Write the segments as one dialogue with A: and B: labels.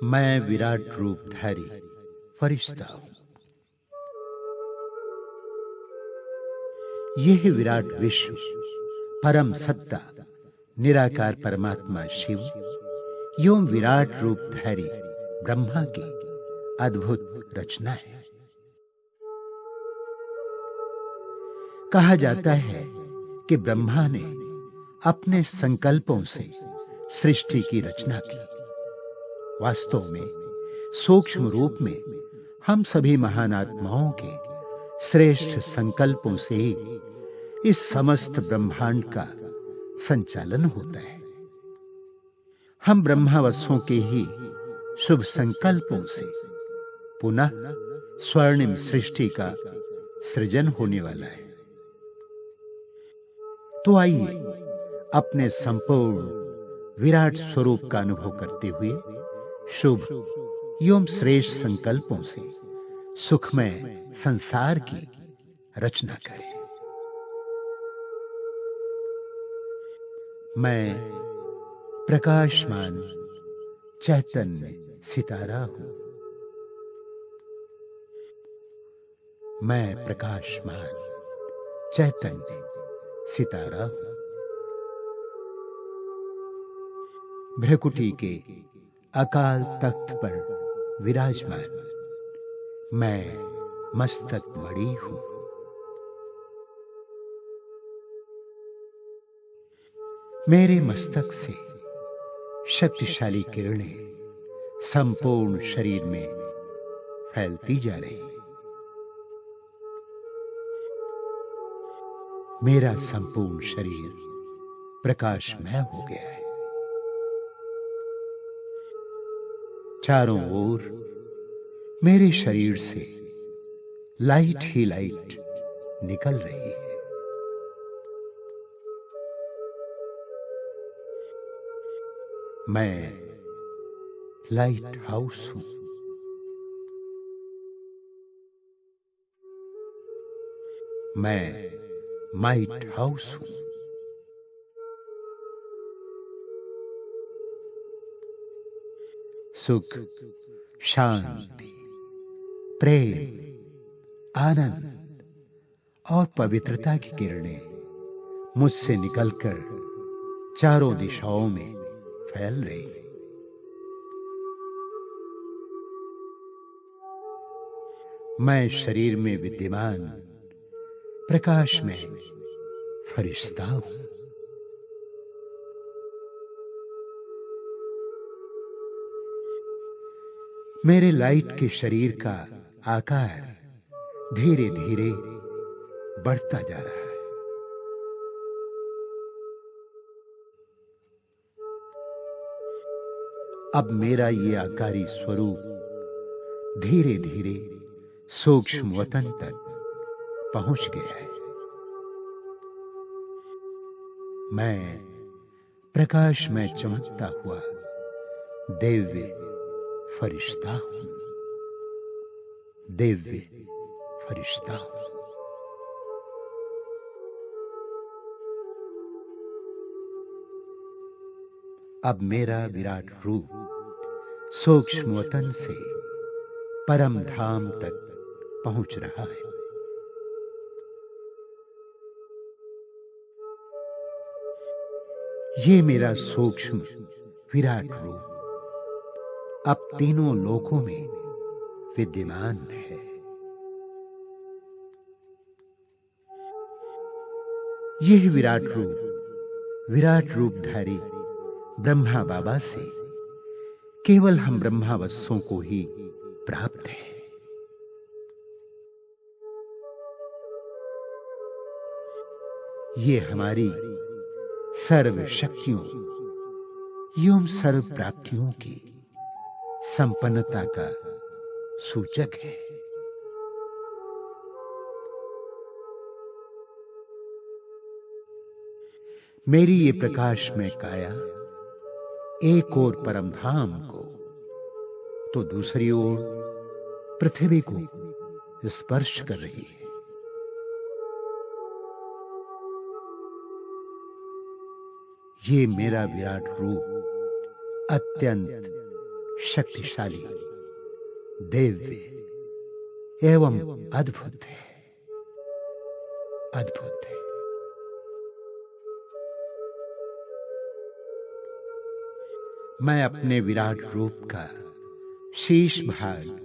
A: मैं विराट रूपधारी फरिश्ता हूं। यह विराट विश्व, परम सत्ता, निराकार परमात्मा शिव एवं विराट रूपधारी ब्रह्मा की अद्भुत रचना है। कहा जाता है कि ब्रह्मा ने अपने संकल्पों से सृष्टि की रचना की। वास्तव में सूक्ष्म रूप में हम सभी महान आत्माओं के श्रेष्ठ संकल्पों से ही इस समस्त ब्रह्मांड का संचालन होता है। हम ब्रह्मावसों के ही शुभ संकल्पों से पुनः स्वर्णिम सृष्टि का सृजन होने वाला है। तो आइए अपने संपूर्ण विराट स्वरूप का अनुभव करते हुए शुभ एवं श्रेष्ठ संकल्पों से सुखमय संसार की रचना करें। मैं प्रकाशमान चैतन्य सितारा हूं। मैं प्रकाशमान चैतन्य सितारा हूं। भ्रकुटी के अकाल तख्त पर विराजमान मैं मस्तक मणि हूं। मेरे मस्तक से शक्तिशाली किरणें संपूर्ण शरीर में फैलती जा रही। मेरा संपूर्ण शरीर प्रकाशमय हो गया है। चारों ओर मेरे शरीर से लाइट ही लाइट निकल रही है। मैं लाइट हाउस हूं। मैं माइट हाउस हूं। सुख, शांति, प्रेम, आनंद और पवित्रता की किरणें मुझसे निकलकर चारों दिशाओं में फैल रही है। मैं शरीर में विद्यमान प्रकाश में फरिश्ता हूं। मेरे लाइट के शरीर का आकार धीरे धीरे बढ़ता जा रहा है। अब मेरा ये आकारी स्वरूप धीरे धीरे सूक्ष्म वतन तक पहुंच गया है। मैं प्रकाश में चमकता हुआ दिव्य फरिश्ता हूं। दिव्य फरिश्ता हूं। अब मेरा विराट रूप सूक्ष्म वतन से परम धाम तक पहुंच रहा है। ये मेरा सूक्ष्म विराट रूप अब तीनों लोकों में विद्यमान है। यह विराट रूपधारी ब्रह्मा बाबा से केवल हम ब्रह्मावसों को ही प्राप्त है। ये हमारी सर्व शक्तियों एवं सर्व प्राप्तियों की संपन्नता का सूचक है। मेरी ये प्रकाश में काया एक ओर परम धाम को तो दूसरी ओर पृथ्वी को स्पर्श कर रही है। ये मेरा विराट रूप अत्यंत शक्तिशाली, दिव्य एवं अद्भुत है, अद्भुत है। मैं अपने विराट रूप का शेष भाग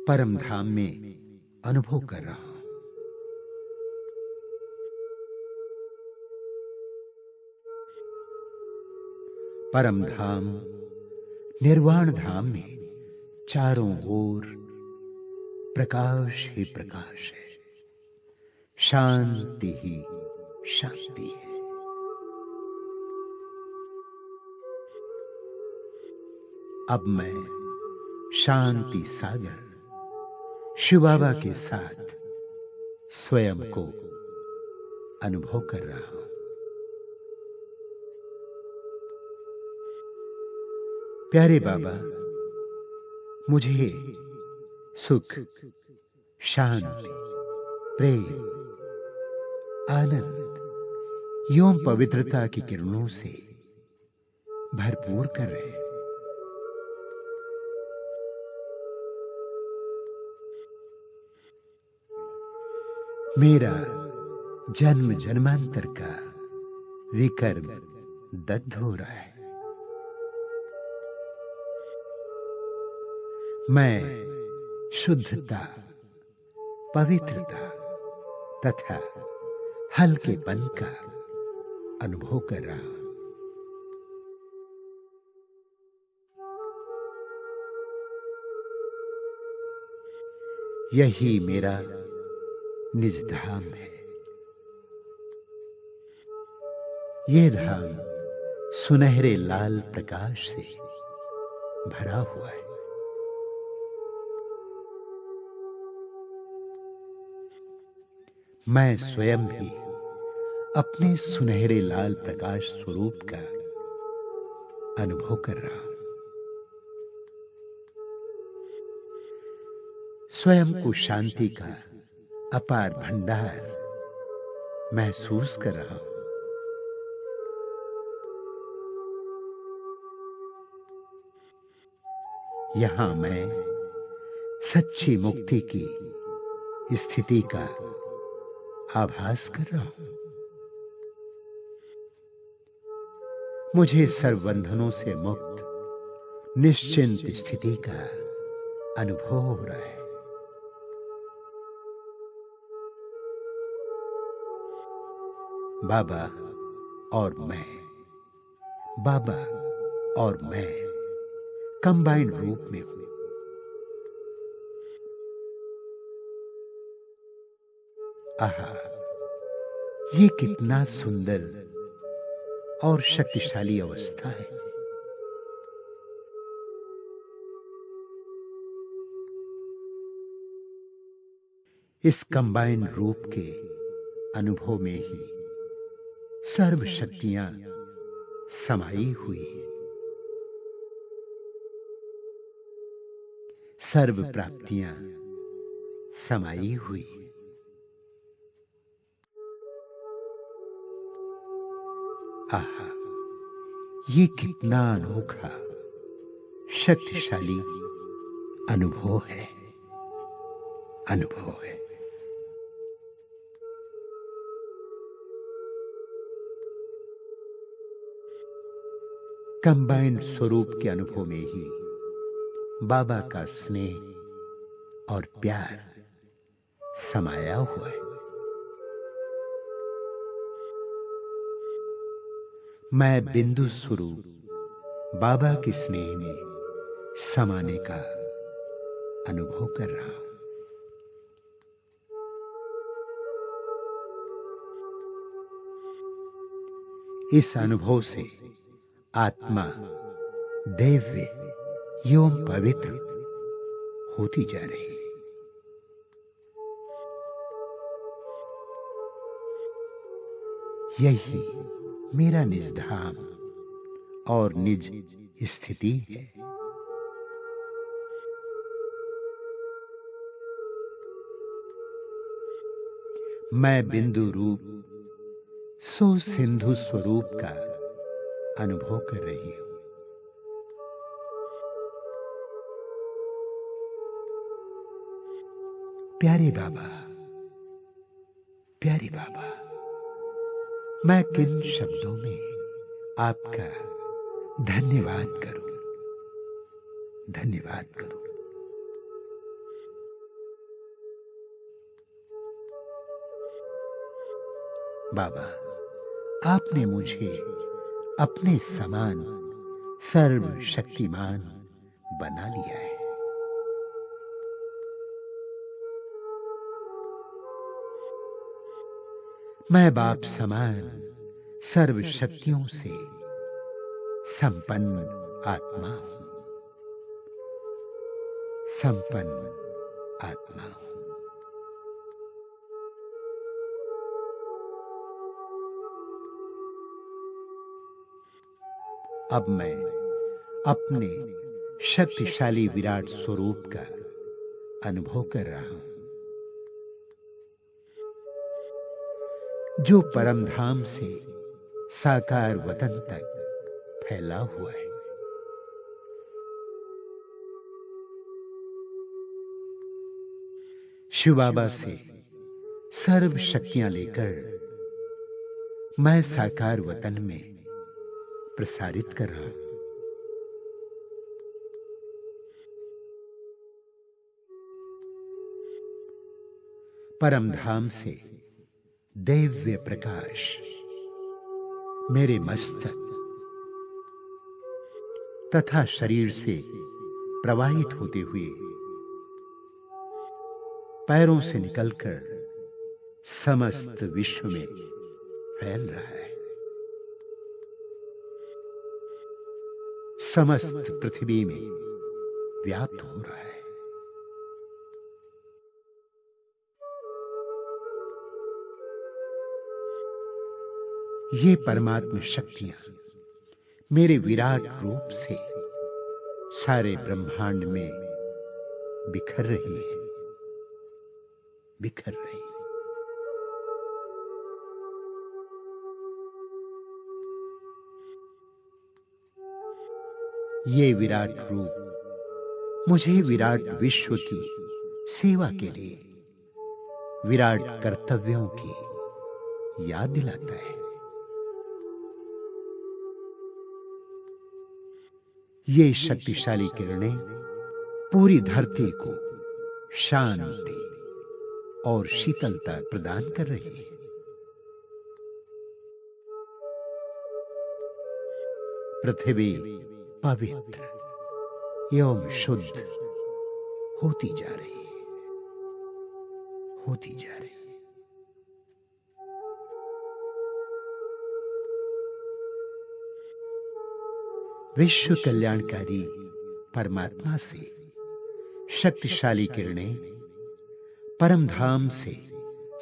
A: परम धाम में अनुभव कर रहा हूं। परम धाम निर्वाण धाम में चारों ओर प्रकाश ही प्रकाश है, शांति ही शांति है। अब मैं शांति सागर शिव बाबा के साथ स्वयं को अनुभव कर रहा हूं। प्यारे बाबा, मुझे सुख, शांति, प्रेम, आनंद एवं पवित्रता की किरणों से भरपूर कर रहे हैं। मेरा जन्म जन्मांतर का विकर्म दग्ध हो रहा है। मैं शुद्धता, पवित्रता तथा हल्केपन का अनुभव कर रहा हूं। यही मेरा निज धाम है। ये धाम सुनहरे लाल प्रकाश से भरा हुआ है। मैं स्वयं भी अपने सुनहरे लाल प्रकाश स्वरूप का अनुभव कर रहा हूं। स्वयं को शांति का अपार भंडार महसूस कर रहा हूं। यहां मैं सच्ची मुक्ति की स्थिति का आभास कर रहा हूं। मुझे सर्व बंधनों से मुक्त निश्चिंत स्थिति का अनुभव हो रहा है। बाबा और मैं, बाबा और मैं कंबाइंड रूप में हूं। आहा, ये कितना सुंदर और शक्तिशाली अवस्था है। इस कंबाइंड रूप के अनुभव में ही सर्व शक्तियां समाई हुई, सर्व प्राप्तियां समाई हुई। आहा, ये कितना अनोखा शक्तिशाली अनुभव है, अनुभव है। कंबाइंड स्वरूप के अनुभव में ही बाबा का स्नेह और प्यार समाया हुआ है। मैं बिंदु स्वरूप बाबा के स्नेह में समाने का अनुभव कर रहा हूं। इस अनुभव से आत्मा दिव्य एवं पवित्र होती जा रही है। यही मेरा निज धाम और निज स्थिति है। मैं बिंदु रूप सो सिंधु स्वरूप का अनुभव कर रही हूं। प्यारे बाबा, प्यारे बाबा, मैं किन शब्दों में आपका धन्यवाद करूं, धन्यवाद करूं। बाबा, आपने मुझे अपने समान सर्वशक्तिमान बना लिया है। मैं बाप समान सर्व शक्तियों से संपन्न आत्मा हूं, संपन्न आत्मा हूं। अब मैं अपने शक्तिशाली विराट स्वरूप का अनुभव कर रहा हूं, जो परम धाम से साकार वतन तक फैला हुआ है। शिव बाबा से सर्व शक्तियां लेकर मैं साकार वतन में प्रसारित कर रहा हूं। परम धाम से दिव्य प्रकाश मेरे मस्तक तथा शरीर से प्रवाहित होते हुए पैरों से निकलकर समस्त विश्व में फैल रहा है। समस्त पृथ्वी में व्याप्त हो रहा है। ये परमात्मा शक्तियां मेरे विराट रूप से सारे ब्रह्मांड में बिखर रही है, बिखर रही है। ये विराट रूप मुझे विराट विश्व की सेवा के लिए विराट कर्तव्यों की याद दिलाता है। ये शक्तिशाली किरणें पूरी धरती को शांति और शीतलता प्रदान कर रही है। पृथ्वी पवित्र एवं शुद्ध होती जा रही है, होती जा रही है। विश्व कल्याणकारी परमात्मा से शक्तिशाली किरणें परम धाम से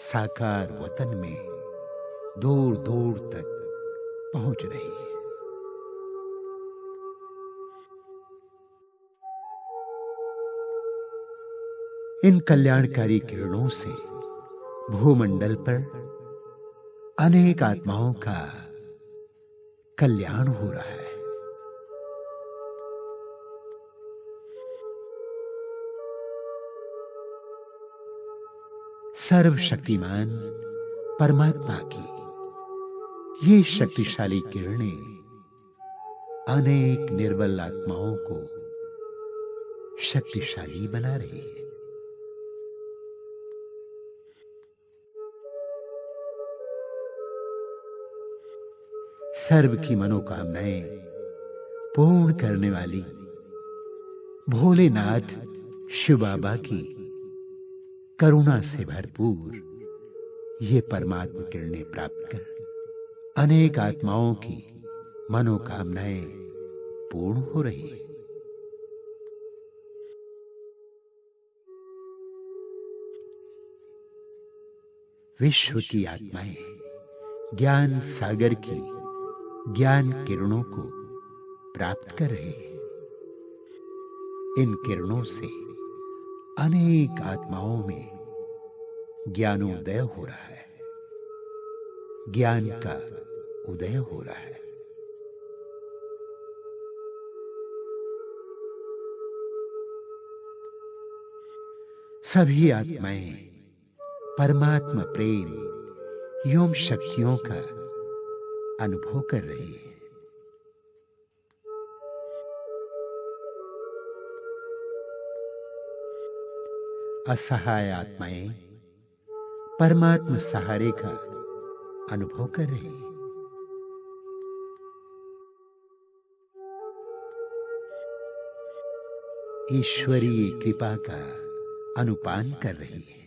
A: साकार वतन में दूर दूर तक पहुंच रही है। इन कल्याणकारी किरणों से भूमंडल पर अनेक आत्माओं का कल्याण हो रहा है। सर्वशक्तिमान परमात्मा की ये शक्तिशाली किरणें अनेक निर्बल आत्माओं को शक्तिशाली बना रही है। सर्व की मनोकामनाएं पूर्ण करने वाली भोलेनाथ शिव बाबा की करुणा से भरपूर ये परमात्मा किरणें प्राप्त कर अनेक आत्माओं की मनोकामनाएं पूर्ण हो रही है। विश्व की आत्माएं ज्ञान सागर की ज्ञान किरणों को प्राप्त कर रहे हैं। इन किरणों से अनेक आत्माओं में ज्ञानोदय हो रहा है, ज्ञान का उदय हो रहा है। सभी आत्माएं परमात्मा प्रेम एवं शक्तियों का अनुभव कर रही है। असहाय आत्माएं परमात्मा सहारे का अनुभव कर रही है। ईश्वरीय कृपा का अनुपान कर रही है।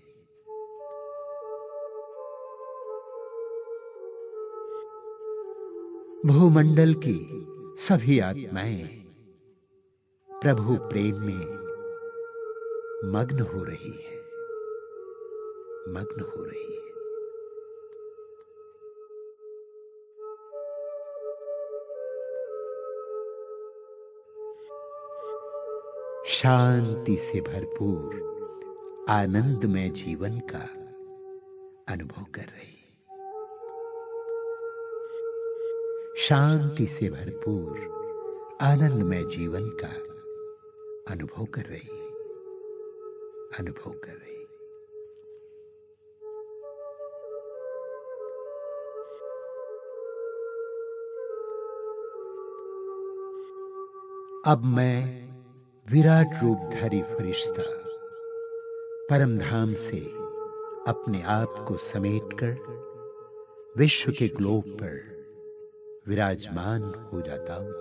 A: भूमंडल की सभी आत्माएं प्रभु प्रेम में मग्न हो रही है, मग्न हो रही है। शांति से भरपूर आनंदमय जीवन का अनुभव कर रही है। शांति से भरपूर आनंदमय जीवन का अनुभव कर रही है, अनुभव कर रही है। अब मैं विराट रूपधारी फरिश्ता परम धाम से अपने आप को समेटकर विश्व के ग्लोब पर विराजमान हो जाता हूं।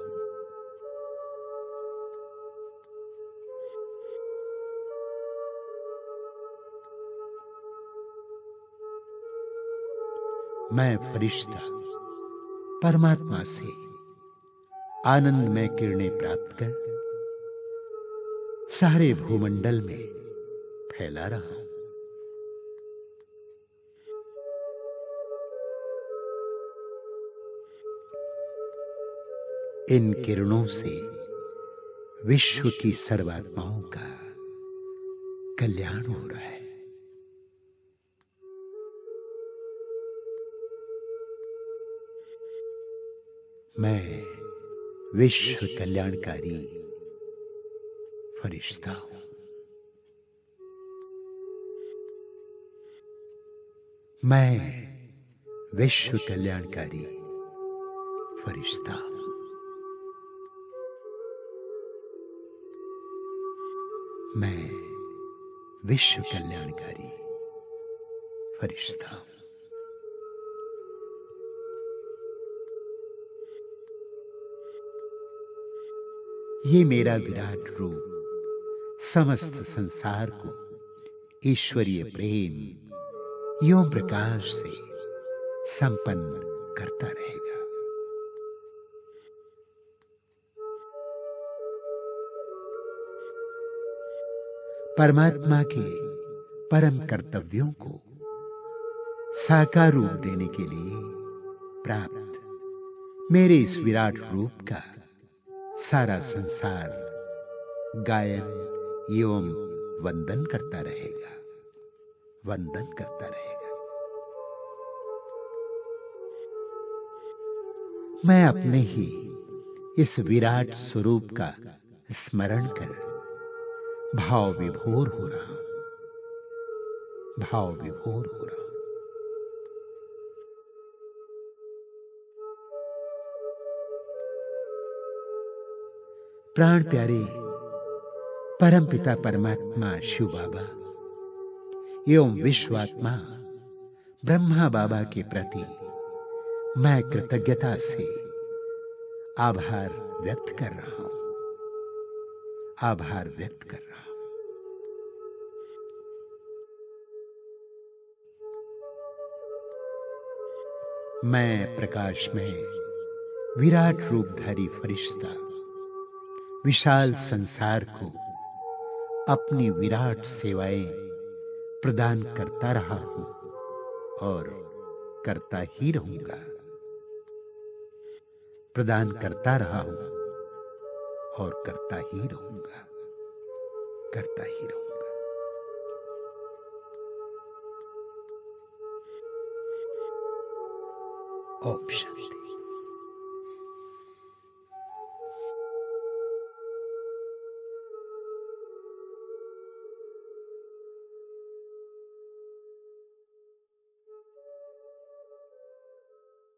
A: मैं फरिश्ता परमात्मा से आनंदमय किरणें प्राप्त कर सारे भूमंडल में फैला रहा हूं। इन किरणों से विश्व की सर्वात्माओं का कल्याण हो रहा है। मैं विश्व कल्याणकारी फरिश्ता हूं। मैं विश्व कल्याणकारी फरिश्ता हूं। मैं विश्व कल्याणकारी फरिश्ता हूं। ये मेरा विराट रूप समस्त संसार को ईश्वरीय प्रेम एवं प्रकाश से संपन्न करता रहेगा। परमात्मा के परम कर्तव्यों को साकार रूप देने के लिए प्राप्त मेरे इस विराट रूप का सारा संसार गायन एवं वंदन करता रहेगा, वंदन करता रहेगा। मैं अपने ही इस विराट स्वरूप का स्मरण कर भाव विभोर हो रहा हूं, भाव विभोर हो रहा हूं। प्राण प्यारे परमपिता परमात्मा शिव बाबा एवं विश्वात्मा ब्रह्मा बाबा के प्रति मैं कृतज्ञता से आभार व्यक्त कर रहा हूं, आभार व्यक्त कर रहा हूं। मैं प्रकाश में विराट रूपधारी फरिश्ता विशाल संसार को अपनी विराट सेवाएं प्रदान करता रहा हूं और करता ही रहूंगा, प्रदान करता रहा हूं और करता ही रहूंगा, करता ही रहूंगा। ओम शांति।